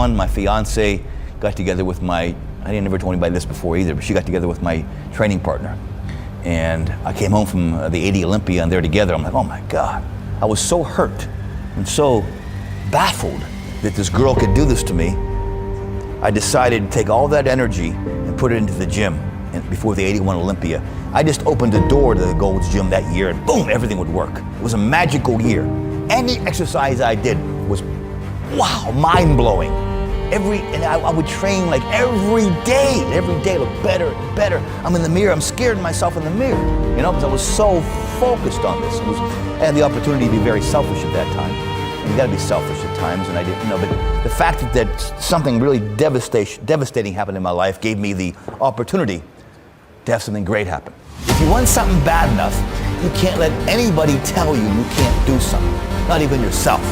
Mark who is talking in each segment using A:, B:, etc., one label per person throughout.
A: 81, my fiance got together with I didn't never told anybody this before either, but she got together with my training partner. And I came home from the 80 Olympia and they're together. I'm like, oh my God. I was so hurt and so baffled that this girl could do this to me. I decided to take all that energy and put it into the gym. And before the 81 Olympia, I just opened the door to the Gold's Gym that year and boom, everything would work. It was a magical year. Any exercise I did was, wow, mind-blowing. And I would train like every day look better and better. I'm in the mirror, I'm scared of myself in the mirror, you know, because I was so focused on this. I had the opportunity to be very selfish at that time. And you gotta be selfish at times, and I didn't, you know, but the fact that something really devastating happened in my life gave me the opportunity to have something great happen. If you want something bad enough, you can't let anybody tell you can't do something, not even yourself.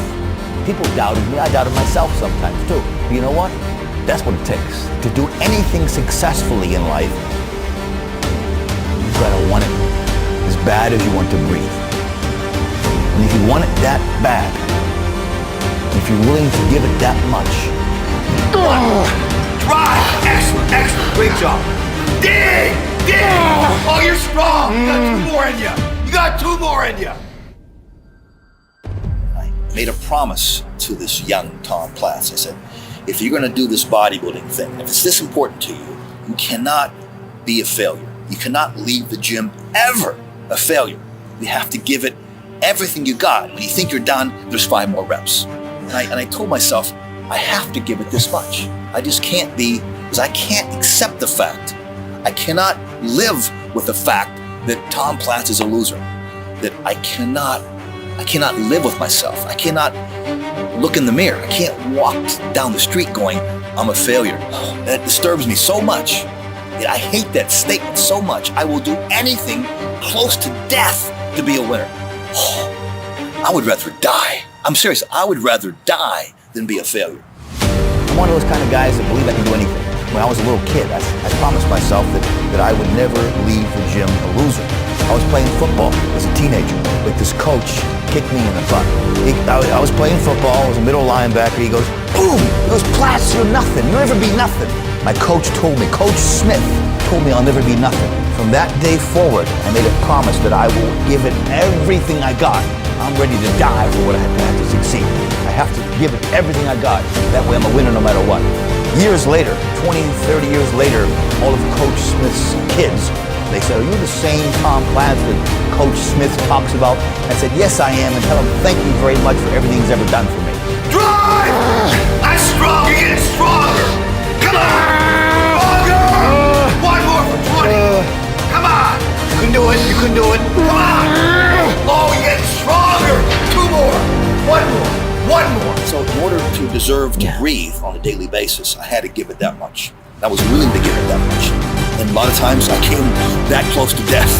A: People doubted me, I doubted myself sometimes too. But you know what? That's what it takes. To do anything successfully in life, you've gotta want it as bad as you want to breathe. And if you want it that bad, if you're willing to give it that much, drive, excellent, great job. Dig! Oh, you're strong, you got two more in you. Made a promise to this young Tom Platz. I said, if you're gonna do this bodybuilding thing, if it's this important to you, you cannot be a failure. You cannot leave the gym ever a failure. You have to give it everything you got. When you think you're done, there's 5 more reps. And I told myself, I have to give it this much. I just can't be, because I can't accept the fact. I cannot live with the fact that Tom Platz is a loser. That I cannot live with myself. I cannot look in the mirror. I can't walk down the street going, I'm a failure. That disturbs me so much. I hate that statement so much. I will do anything close to death to be a winner. I would rather die. I'm serious. I would rather die than be a failure. I'm one of those kind of guys that believe I can do anything. When I was a little kid, I promised myself that I would never leave the gym a loser. I was playing football as a teenager, but this coach kicked me in the butt. I was playing football, I was a middle linebacker, he goes, boom! He goes, Platz, you're nothing, you'll never be nothing. My coach told me, Coach Smith told me I'll never be nothing. From that day forward, I made a promise that I will give it everything I got. I'm ready to die for what I have to succeed. I have to give it everything I got. That way I'm a winner no matter what. Years later, 20, 30 years later, all of Coach Smith's kids, they said, are you the same Tom Platz that Coach Smith talks about? I said, yes, I am, and tell him thank you very much for everything he's ever done for me. Drive! I'm strong, you're getting stronger! Come on! One more for 20! Come on! You can do it, you can do it! Come on! Oh, you're getting stronger! 2 more! 1 more! 1 more! So in order to deserve to breathe on a daily basis, I had to give it that much. I was willing to give it that much. And a lot of times I came that close to death.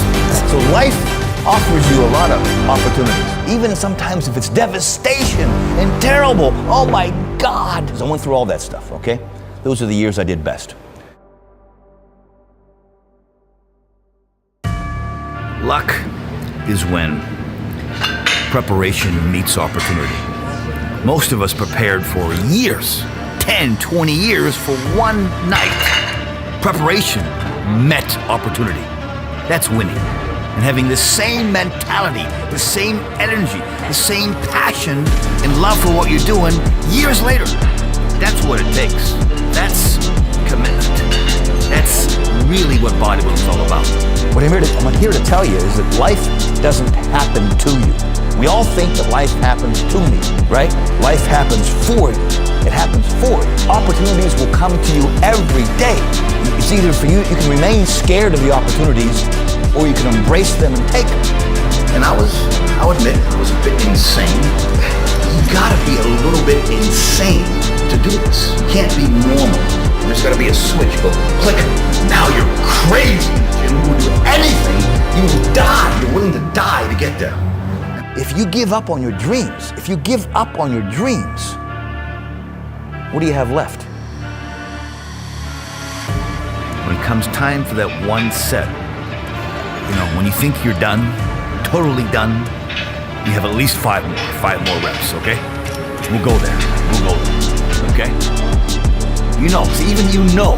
A: So life offers you a lot of opportunities, even sometimes if it's devastation and terrible. Oh my God. So I went through all that stuff, okay? Those are the years I did best. Luck is when preparation meets opportunity. Most of us prepared for years, 10, 20 years for one night. Preparation met opportunity. That's winning. And having the same mentality, the same energy, the same passion and love for what you're doing years later. That's what it takes. That's commitment. That's really what bodybuilding is all about. What I'm here to tell you is that life doesn't happen to you. We all think that life happens to me, right? Life happens for you. It happens for you. Opportunities will come to you every day. It's either for you, you can remain scared of the opportunities, or you can embrace them and take them. And I'll admit, I was a bit insane. You gotta be a little bit insane to do this. You can't be normal. There's gotta be a switch, go click. Now you're crazy. You will do anything. You will die. You're willing to die to get there. If you give up on your dreams, what do you have left? When it comes time for that one set, when you think you're done, totally done, you have at least 5 more reps, okay? We'll go there, okay? You know, so even you know.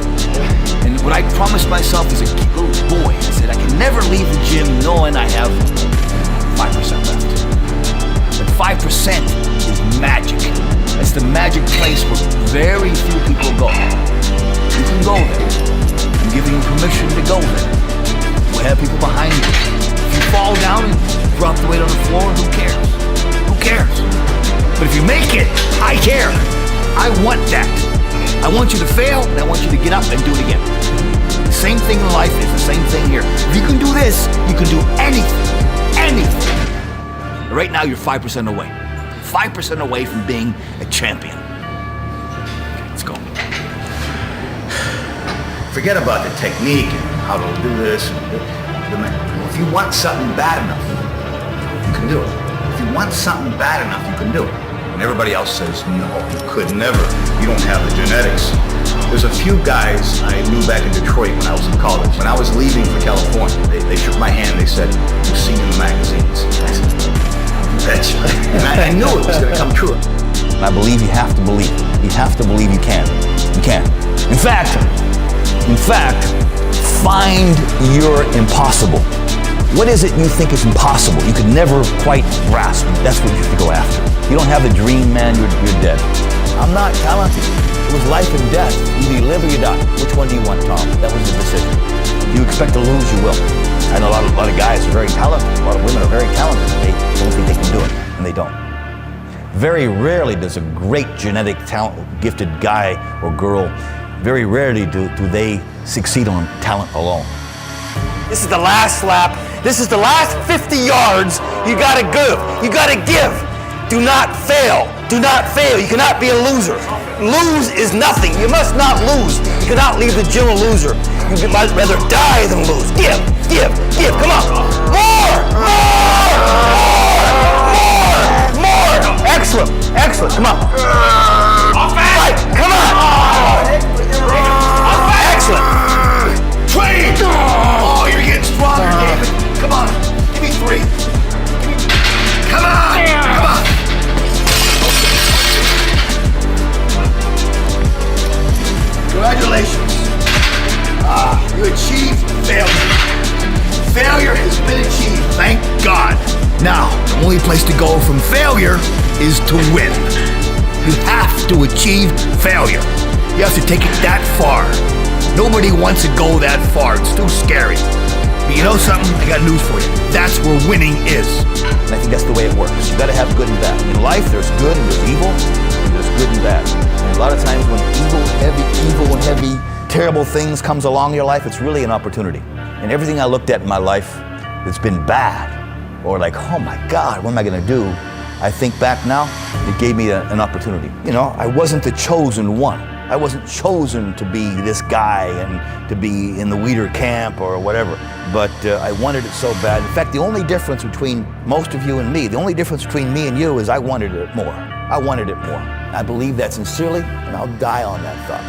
A: And what I promised myself as a little boy, I said I can never leave the gym knowing I have 5% left. But 5% is magic. It's the magic place where very few people go. You can go there. I'm giving you permission to go there. We'll have people behind you. If you fall down and drop the weight on the floor, who cares? Who cares? But if you make it, I care. I want that. I want you to fail, and I want you to get up and do it again. The same thing in life is the same thing here. If you can do this, you can do anything. Anything. Right now, you're 5% away. 5% away from being a champion. Let's go. Forget about the technique and how to do this. If you want something bad enough, you can do it. If you want something bad enough, you can do it. And everybody else says, no, you could never. You don't have the genetics. There's a few guys I knew back in Detroit when I was in college. When I was leaving for California, they shook my hand. They said, "You've seen in the magazines." I said, "Betcha." And I knew it was going to come true. And I believe you have to believe. You have to believe you can. You can. In fact, find your impossible. What is it you think is impossible? You could never quite grasp. That's what you have to go after. You don't have a dream, man, you're dead. I'm not talented. It was life and death. Either you live or you die. Which one do you want, Tom? That was the decision. If you expect to lose, you will. I know a lot of guys are very talented. A lot of women are very talented. They don't think they can do it, and they don't. Very rarely does a great genetic talent, gifted guy or girl, very rarely do they succeed on talent alone.
B: This is the last lap. This is the last 50 yards. You gotta give. You gotta give. Do not fail. Do not fail. You cannot be a loser. Lose is nothing. You must not lose. You cannot leave the gym a loser. You might rather die than lose. Give, give, give. Come on. More, more, more, more. Excellent, excellent. Come on. Fight. Come on. Excellent.
A: Train! Oh, you're getting stronger, David. Come on. Give me 3. Come on. Come on. Congratulations. You achieved failure. Failure has been achieved, thank God. Now, the only place to go from failure is to win. You have to achieve failure. You have to take it that far. Nobody wants to go that far. It's too scary. But you know something? I got news for you. That's where winning is. And I think that's the way it works. You gotta have good and bad. In life, there's good and there's evil, and there's good and bad. And a lot of times when evil and heavy, terrible things comes along in your life, it's really an opportunity. And everything I looked at in my life that's been bad, or like, oh my God, what am I gonna do? I think back now, it gave me an opportunity. You know, I wasn't the chosen one. I wasn't chosen to be this guy and to be in the leader camp or whatever, but I wanted it so bad. In fact, the only difference between most of you and me, the only difference between me and you is I wanted it more. I wanted it more. I believe that sincerely, and I'll die on that thought.